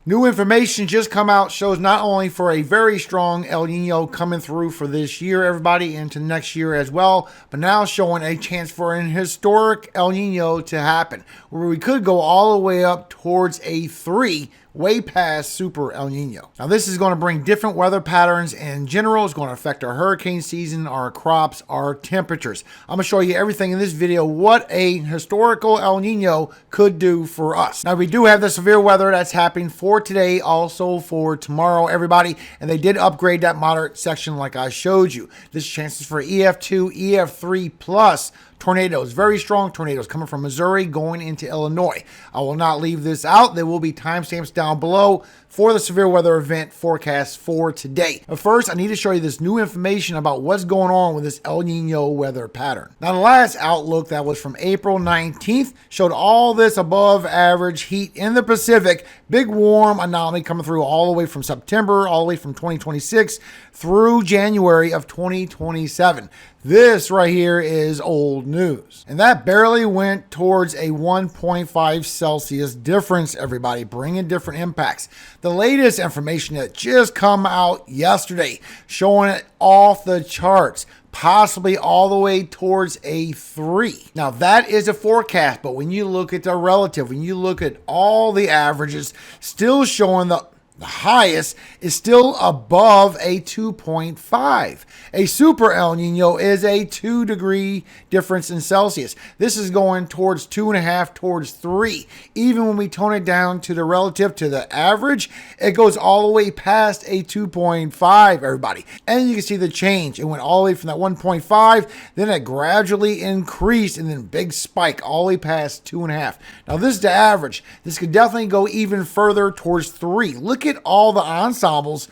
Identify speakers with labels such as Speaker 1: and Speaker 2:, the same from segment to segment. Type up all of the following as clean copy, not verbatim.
Speaker 1: New information just come out shows not only for a very strong El Nino coming through for this year, everybody, into next year as well, but now showing a chance for an historic El Nino to happen, where we could go all the way up towards a 3, way past Super El Nino. Now, this is going to bring different weather patterns in general. It's going to affect our hurricane season, our crops, our temperatures. I'm going to show you everything in this video, what a historical El Nino could do for us. Now, we do have the severe weather that's happening for today, also for tomorrow, everybody, and they did upgrade that moderate section like I showed you. This chances for EF2, EF3 plus tornadoes, very strong tornadoes coming from Missouri going into Illinois. I will not leave this out. There will be timestamps down below for the severe weather event forecast for today. But first, I need to show you this new information about what's going on with this El Nino weather pattern. Now, the last outlook that was from April 19th showed all this above average heat in the Pacific, big warm anomaly coming through all the way from September, all the way from 2026 through January of 2027. This right here is old news. And that barely went towards a 1.5 Celsius difference, everybody, bringing different impacts. The latest information that just come out yesterday, showing it off the charts, possibly all the way towards a 3. Now, that is a forecast, but when you look at the relative, when you look at all the averages, still showing the highest is still above a 2.5. A super El Nino is a 2-degree difference in Celsius. This is going towards 2.5, towards 3. Even when we tone it down to the relative to the average, it goes all the way past a 2.5, everybody. And you can see the change. It went all the way from that 1.5, then it gradually increased, and then big spike all the way past 2.5. Now, this is the average. This could definitely go even further towards 3. Look at all the ensembles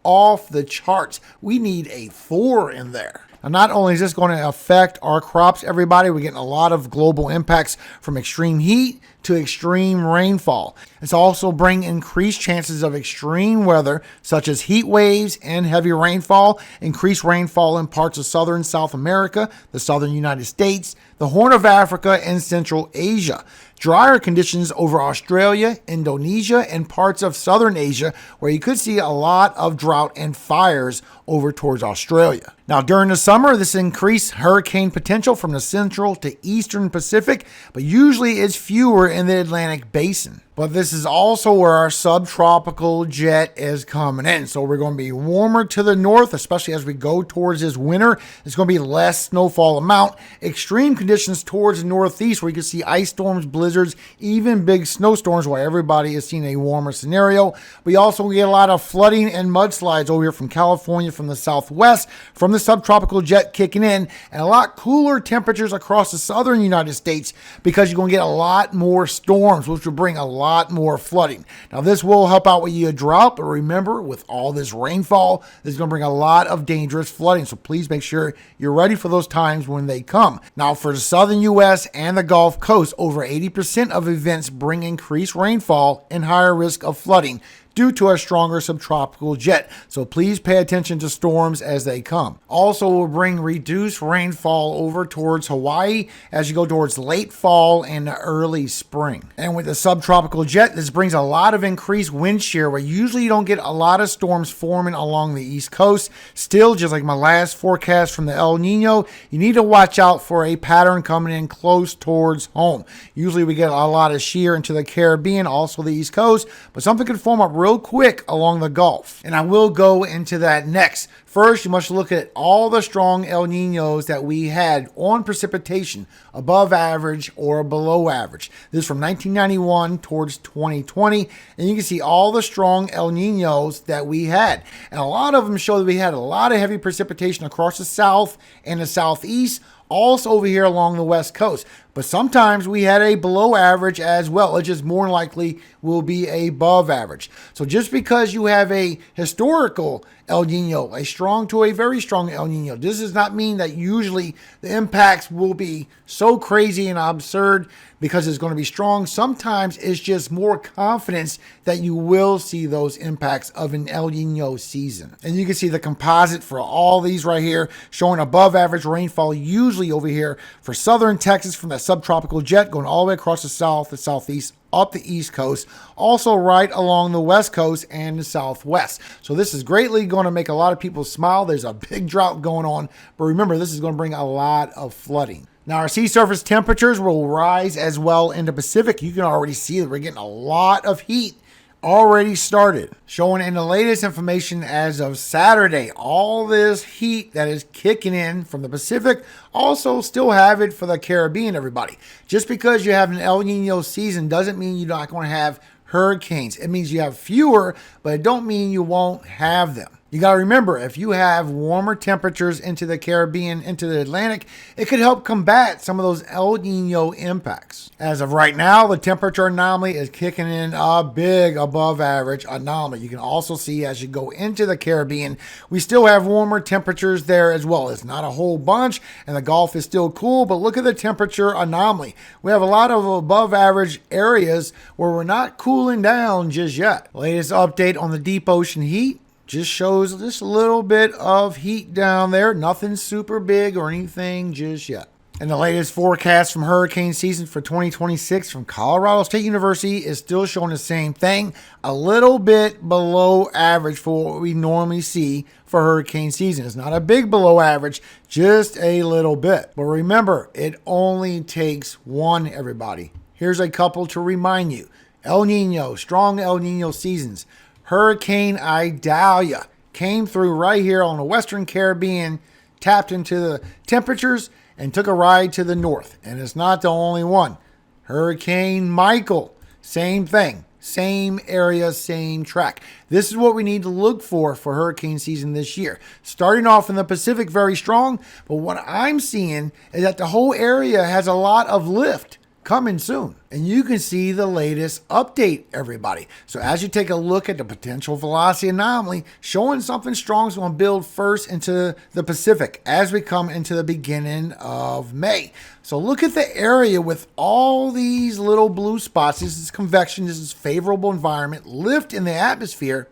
Speaker 1: off the charts. We need a 4 in there. Now, not only is this going to affect our crops, everybody, we're getting a lot of global impacts from extreme heat to extreme rainfall. It's also bring increased chances of extreme weather, such as heat waves and heavy rainfall, increased rainfall in parts of southern South America, the southern United States, the Horn of Africa, and Central Asia. Drier conditions over Australia, Indonesia, and parts of southern Asia, where you could see a lot of drought and fires over towards Australia. Now, during the summer, this increased hurricane potential from the central to eastern Pacific, but usually it's fewer in the Atlantic basin. But this is also where our subtropical jet is coming in. So we're going to be warmer to the north, especially as we go towards this winter. It's going to be less snowfall amount. Extreme conditions towards the northeast, where you can see ice storms, blizzards, even big snowstorms, where everybody is seeing a warmer scenario. We also get a lot of flooding and mudslides over here from California, from the southwest, from the subtropical jet kicking in, and a lot cooler temperatures across the southern United States, because you're going to get a lot more storms, which will bring a lot more flooding. Now, this will help out with your drought, but remember, with all this rainfall, this is going to bring a lot of dangerous flooding. So please make sure you're ready for those times when they come. Now, for the southern U.S. and the Gulf Coast, over 80% of events bring increased rainfall and higher risk of flooding due to a stronger subtropical jet. So please pay attention to storms as they come. Also, will bring reduced rainfall over towards Hawaii as you go towards late fall and early spring. And with the subtropical jet, this brings a lot of increased wind shear, where usually you don't get a lot of storms forming along the East Coast. Still, just like my last forecast from the El Nino, you need to watch out for a pattern coming in close towards home. Usually we get a lot of shear into the Caribbean, also the East Coast, but something could form up real quick along the Gulf. And I will go into that next. First, you must look at all the strong El Ninos that we had on precipitation, above average or below average. This is from 1991 towards 2020. And you can see all the strong El Ninos that we had. And a lot of them show that we had a lot of heavy precipitation across the south and the southeast, also over here along the west coast. But sometimes we had a below average as well. It just more likely will be above average. So just because you have a historical El Nino, a strong to a very strong El Nino, this does not mean that usually the impacts will be so crazy and absurd because it's going to be strong. Sometimes it's just more confidence that you will see those impacts of an El Nino season. And you can see the composite for all these right here showing above average rainfall, usually over here for southern Texas from the subtropical jet going all the way across the south, the southeast, up the east coast, also right along the west coast and the southwest. So this is greatly going to make a lot of people smile. There's a big drought going on, but remember, this is going to bring a lot of flooding. Now, our sea surface temperatures will rise as well in the Pacific. You can already see that we're getting a lot of heat already started. Showing in the latest information as of Saturday, all this heat that is kicking in from the Pacific, also still have it for the Caribbean, everybody. Just because you have an El Nino season doesn't mean you're not going to have hurricanes. It means you have fewer, but it don't mean you won't have them. You got to remember, if you have warmer temperatures into the Caribbean, into the Atlantic, it could help combat some of those El Nino impacts. As of right now, the temperature anomaly is kicking in a big above average anomaly. You can also see as you go into the Caribbean, we still have warmer temperatures there as well. It's not a whole bunch, and the Gulf is still cool, but look at the temperature anomaly. We have a lot of above average areas where we're not cooling down just yet. Latest update on the deep ocean heat just shows just a little bit of heat down there. Nothing super big or anything just yet. And the latest forecast from hurricane season for 2026 from Colorado State University is still showing the same thing. A little bit below average for what we normally see for hurricane season. It's not a big below average, just a little bit. But remember, it only takes one, everybody. Here's a couple to remind you. El Nino, strong El Nino seasons. Hurricane Idalia came through right here on the Western Caribbean, tapped into the temperatures, and took a ride to the north. And it's not the only one. Hurricane Michael, same thing. Same area, same track. This is what we need to look for hurricane season this year. Starting off in the Pacific very strong, but what I'm seeing is that the whole area has a lot of lift coming soon. And you can see the latest update, everybody. So as you take a look at the potential velocity anomaly, showing something strong is going to build first into the Pacific as we come into the beginning of May. So look at the area with all these little blue spots. This is convection. This is favorable environment, lift in the atmosphere.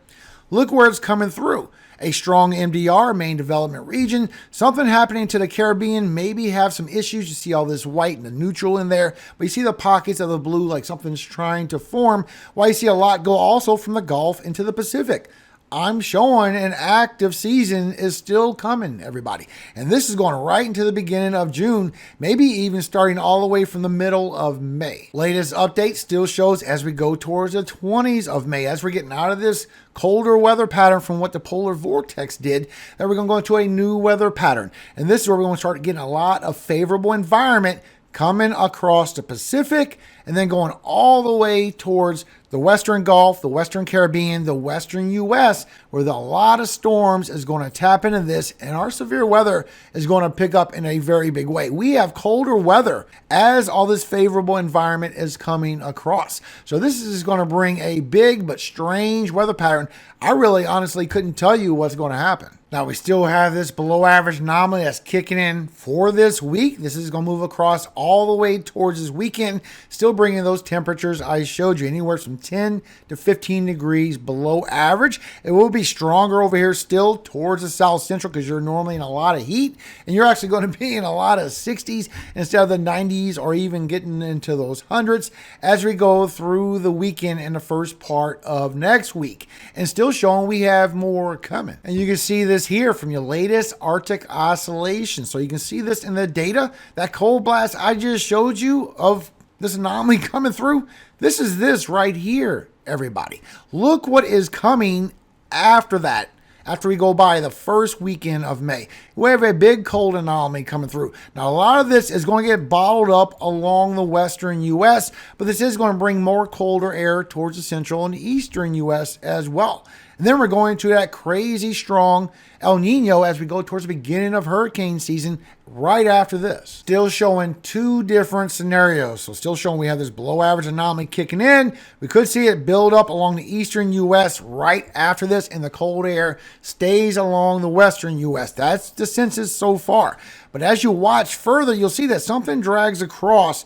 Speaker 1: Look where it's coming through. A strong MDR, main development region, something happening to the Caribbean, maybe have some issues. You see all this white and the neutral in there, but you see the pockets of the blue like something's trying to form, while you see a lot go also from the Gulf into the Pacific. I'm showing an active season is still coming, everybody. And this is going right into the beginning of June, maybe even starting all the way from the middle of May. Latest update still shows as we go towards the 20s of May, as we're getting out of this colder weather pattern from what the polar vortex did, that we're going to go into a new weather pattern. And this is where we're going to start getting a lot of favorable environment coming across the Pacific and then going all the way towards the Western Gulf, the Western Caribbean, the Western U.S., where a lot of storms is going to tap into this, and our severe weather is going to pick up in a very big way. We have colder weather as all this favorable environment is coming across. So this is going to bring a big but strange weather pattern. I really honestly couldn't tell you what's going to happen. Now, we still have this below average anomaly that's kicking in for this week. This is going to move across all the way towards this weekend, still bringing those temperatures I showed you, anywhere from 10 to 15 degrees below average. It will be stronger over here still towards the south central because you're normally in a lot of heat, and you're actually going to be in a lot of 60s instead of the 90s or even getting into those hundreds as we go through the weekend and the first part of next week. And still showing we have more coming. And you can see this here from your latest Arctic oscillation. So you can see this in the data. That cold blast I just showed you of this anomaly coming through. This is this right here, everybody. Look what is coming after that. After we go by the first weekend of May, we have a big cold anomaly coming through. Now, a lot of this is going to get bottled up along the western U.S., but this is going to bring more colder air towards the central and eastern U.S. as well. And then we're going to that crazy strong El Nino as we go towards the beginning of hurricane season right after this. Still showing two different scenarios. So still showing we have this below average anomaly kicking in. We could see it build up along the eastern U.S. right after this, and the cold air stays along the western U.S. That's the census so far. But as you watch further, you'll see that something drags across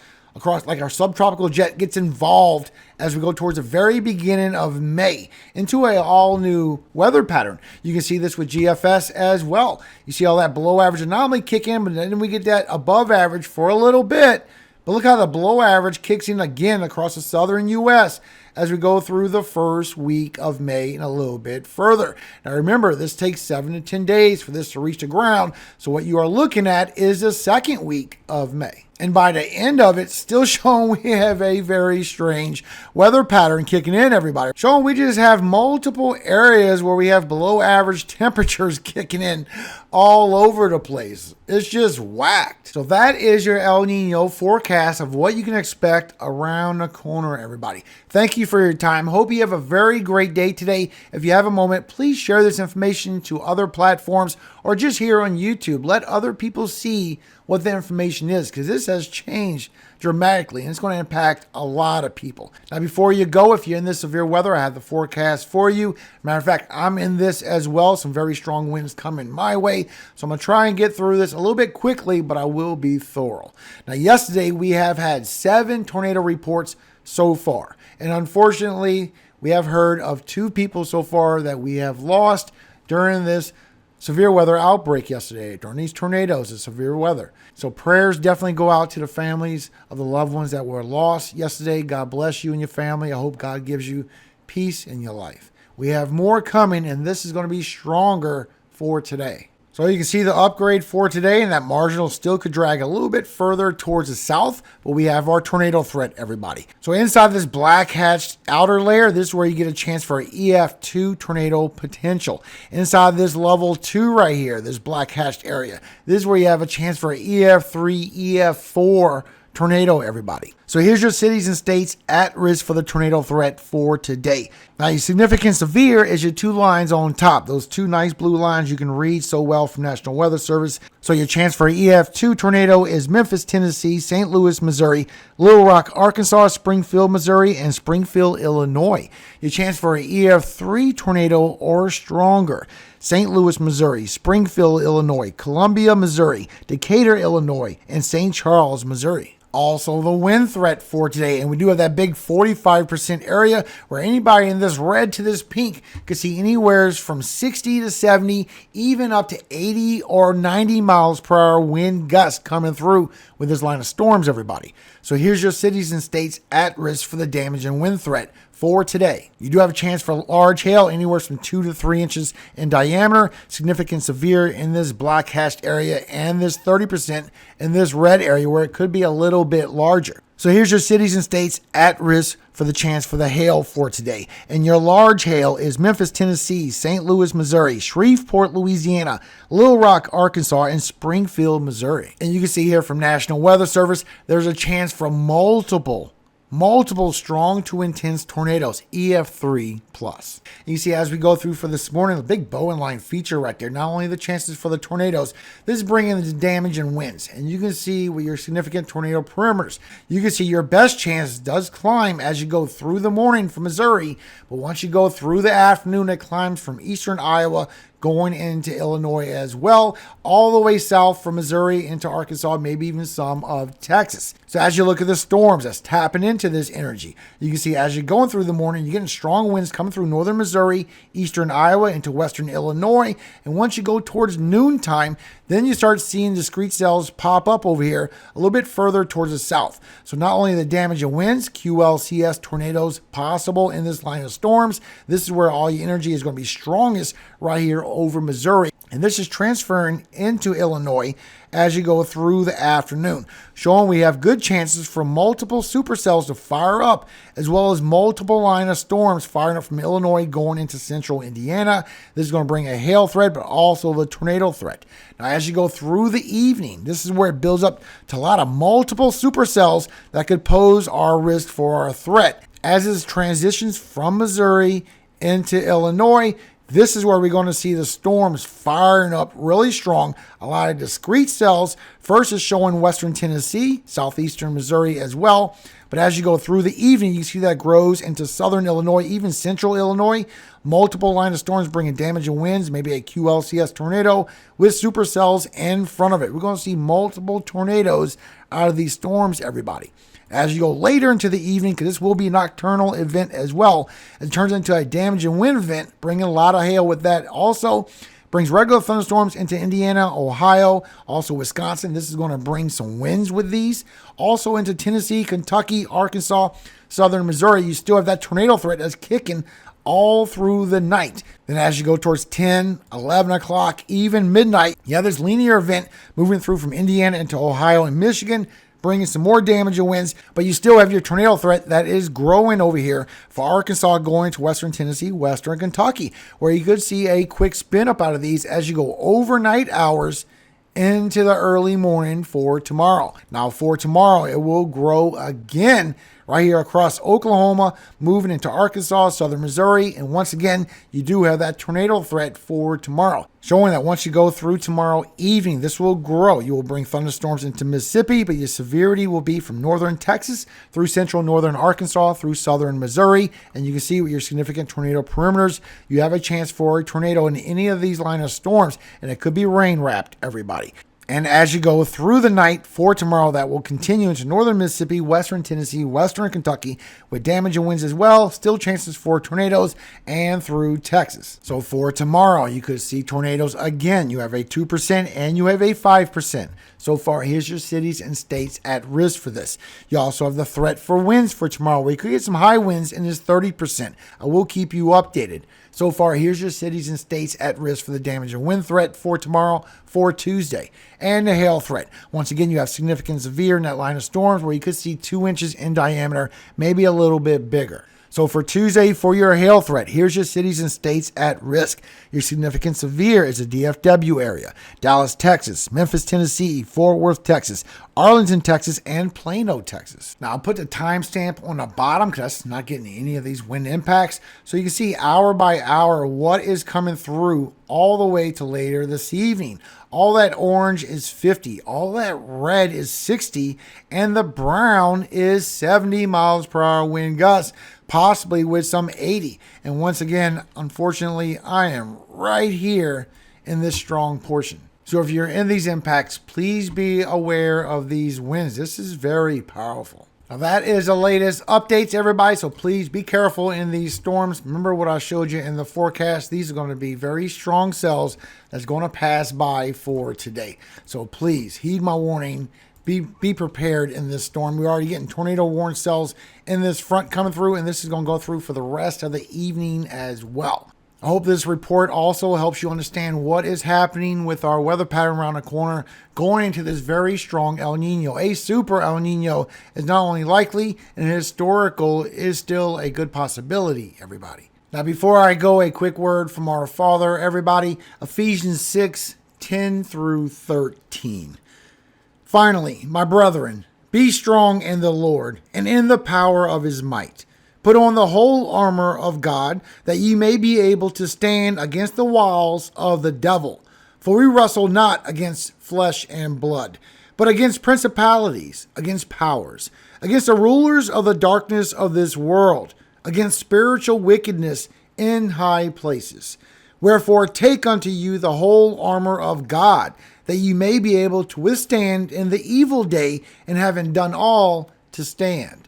Speaker 1: like our subtropical jet gets involved as we go towards the very beginning of May into a all new weather pattern. You can see this with GFS as well. You see all that below average anomaly kick in, but then we get that above average for a little bit But look how the below average kicks in again across the southern U.S. as we go through the first week of May and a little bit further. Now remember, this takes 7 to 10 days for this to reach the ground. So what you are looking at is the second week of May. And by the end of it, still showing we have a very strange weather pattern kicking in, everybody. Showing we just have multiple areas where we have below average temperatures kicking in all over the place. It's just whacked. So that is your El Nino forecast of what you can expect around the corner, everybody. Thank you for your time. Hope you have a very great day today. If you have a moment, please share this information to other platforms or just here on YouTube. Let other people see what the information is, because this has changed dramatically and it's going to impact a lot of people. Now, before you go, if you're in this severe weather, I have the forecast for you. Matter of fact, I'm in this as well. Some very strong winds coming my way. So I'm going to try and get through this a little bit quickly, but I will be thorough. Now, yesterday we have had 7 tornado reports so far. And unfortunately, we have heard of 2 people so far that we have lost during this severe weather outbreak yesterday, during these tornadoes and severe weather. So prayers definitely go out to the families of the loved ones that were lost yesterday. God bless you and your family. I hope God gives you peace in your life. We have more coming, and this is going to be stronger for today. So you can see the upgrade for today, and that marginal still could drag a little bit further towards the south, but we have our tornado threat, everybody. So inside this black hatched outer layer, this is where you get a chance for an EF2 tornado potential. Inside this level 2 right here, this black hatched area, this is where you have a chance for an EF3, EF4 tornado, everybody. So here's your cities and states at risk for the tornado threat for today. Now, your significant severe is your 2 lines on top. Those 2 nice blue lines you can read so well from National Weather Service. So your chance for EF2 tornado is Memphis, Tennessee, St. Louis, Missouri, Little Rock, Arkansas, Springfield, Missouri, and Springfield, Illinois. Your chance for an EF3 tornado or stronger: St. Louis, Missouri, Springfield, Illinois, Columbia, Missouri, Decatur, Illinois, and St. Charles, Missouri. Also, the wind threat for today, and we do have that big 45% area where anybody in this red to this pink could see anywhere from 60 to 70, even up to 80 or 90 miles per hour wind gusts coming through with this line of storms, everybody. So here's your cities and states at risk for the damage and wind threat for today. You do have a chance for large hail, anywhere from 2 to 3 inches in diameter, significant severe in this black hatched area, and this 30% in this red area where it could be a little bit larger. So here's your cities and states at risk for the chance for the hail for today. And your large hail is Memphis, Tennessee, St. Louis, Missouri, Shreveport, Louisiana, Little Rock, Arkansas, and Springfield, Missouri. And you can see here from National Weather Service, there's a chance for multiple strong to intense tornadoes, EF3 plus. You see, as we go through for this morning, the big Bowen line feature right there, not only the chances for the tornadoes, this is bringing the damage and winds. And you can see with your significant tornado perimeters, you can see your best chance does climb as you go through the morning from Missouri. But once you go through the afternoon, it climbs from eastern Iowa going into Illinois as well, all the way south from Missouri into Arkansas, maybe even some of Texas. So as you look at the storms that's tapping into this energy, you can see as you're going through the morning, you're getting strong winds coming through northern Missouri, eastern Iowa, into western Illinois. And once you go towards noontime, then you start seeing discrete cells pop up over here a little bit further towards the south. So not only the damage of winds, QLCS tornadoes possible in this line of storms, this is where all your energy is going to be strongest right here over Missouri. And this is transferring into Illinois as you go through the afternoon, showing we have good chances for multiple supercells to fire up, as well as multiple line of storms firing up from Illinois going into central Indiana. This is going to bring a hail threat, but also the tornado threat. Now, as you go through the evening, this is where it builds up to a lot of multiple supercells that could pose our risk for our threat. As it transitions from Missouri into Illinois, this is where we're going to see the storms firing up really strong. A lot of discrete cells. First is showing western Tennessee, southeastern Missouri as well. But as you go through the evening, you see that grows into southern Illinois, even central Illinois. Multiple line of storms bringing damage and winds, maybe a QLCS tornado with supercells in front of it. We're going to see multiple tornadoes out of these storms, everybody. As you go later into the evening, because this will be a nocturnal event as well, it turns into a damage and wind event, bringing a lot of hail with that also. Brings regular thunderstorms into Indiana, Ohio, also Wisconsin. This is going to bring some winds with these. Also into Tennessee, Kentucky, Arkansas, southern Missouri. You still have that tornado threat that's kicking all through the night. Then as you go towards 10, 11 o'clock, even midnight, this linear event moving through from Indiana into Ohio and Michigan, bringing some more damage and winds, but you still have your tornado threat that is growing over here for Arkansas going to western Tennessee, western Kentucky, where you could see a quick spin up out of these as you go overnight hours into the early morning for tomorrow. Now for tomorrow, it will grow again right here across Oklahoma, moving into Arkansas, southern Missouri. And once again, you do have that tornado threat for tomorrow, showing that once you go through tomorrow evening, this will grow. You will bring thunderstorms into Mississippi, but your severity will be from northern Texas through central northern Arkansas through southern Missouri. And you can see with your significant tornado perimeters, you have a chance for a tornado in any of these line of storms, and it could be rain wrapped, everybody. And as you go through the night for tomorrow, that will continue into northern Mississippi, western Tennessee, western Kentucky, with damage and winds as well. Still chances for tornadoes and through Texas. So for tomorrow, you could see tornadoes again. You have a 2% and you have a 5%. So far, here's your cities and states at risk for this. You also have the threat for winds for tomorrow, where you could get some high winds and it's 30%. I will keep you updated. So far, here's your cities and states at risk for the damage and wind threat for tomorrow, for Tuesday. And the hail threat. Once again, you have significant severe in that line of storms where you could see 2 inches in diameter, maybe a little bit bigger. So for Tuesday, for your hail threat, here's your cities and states at risk. Your significant severe is the DFW area, Dallas, Texas, Memphis, Tennessee, Fort Worth, Texas, Arlington, Texas, and Plano, Texas. Now, I'll put the timestamp on the bottom because that's not getting any of these wind impacts. So you can see hour by hour what is coming through all the way to later this evening. All that orange is 50, all that red is 60, and the brown is 70 miles per hour wind gusts, possibly with some 80. And once again, unfortunately, I am right here in this strong portion. So if you're in these impacts, please be aware of these winds. This is very powerful. Now that is the latest updates, everybody. So please be careful in these storms. Remember what I showed you in the forecast. These are going to be very strong cells that's going to pass by for today. So please heed my warning. Be prepared in this storm. We're already getting tornado warning cells in this front coming through, and this is going to go through for the rest of the evening as well. I hope this report also helps you understand what is happening with our weather pattern around the corner going into this very strong El Nino. A super El Nino is not only likely, and historical is still a good possibility, everybody. Now, before I go, a quick word from our Father, everybody. Ephesians 6:10 through 13. Finally, my brethren, be strong in the Lord and in the power of his might. Put on the whole armor of God, that ye may be able to stand against the wiles of the devil. For we wrestle not against flesh and blood, but against principalities, against powers, against the rulers of the darkness of this world, against spiritual wickedness in high places. Wherefore take unto you the whole armor of God, that ye may be able to withstand in the evil day, and having done all, to stand.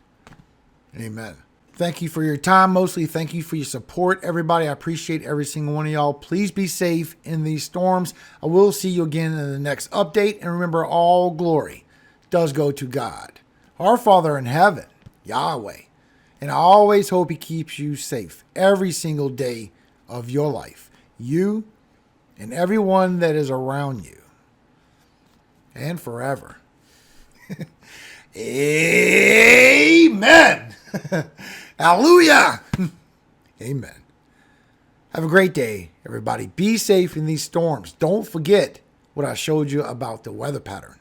Speaker 1: Amen. Thank you for your time. Mostly thank you for your support, everybody. I appreciate every single one of y'all. Please be safe in these storms. I will see you again in the next update. And remember, all glory does go to God, our Father in heaven, Yahweh. And I always hope he keeps you safe every single day of your life. You and everyone that is around you. And forever. Amen. Hallelujah. Amen. Have a great day, everybody. Be safe in these storms. Don't forget what I showed you about the weather pattern.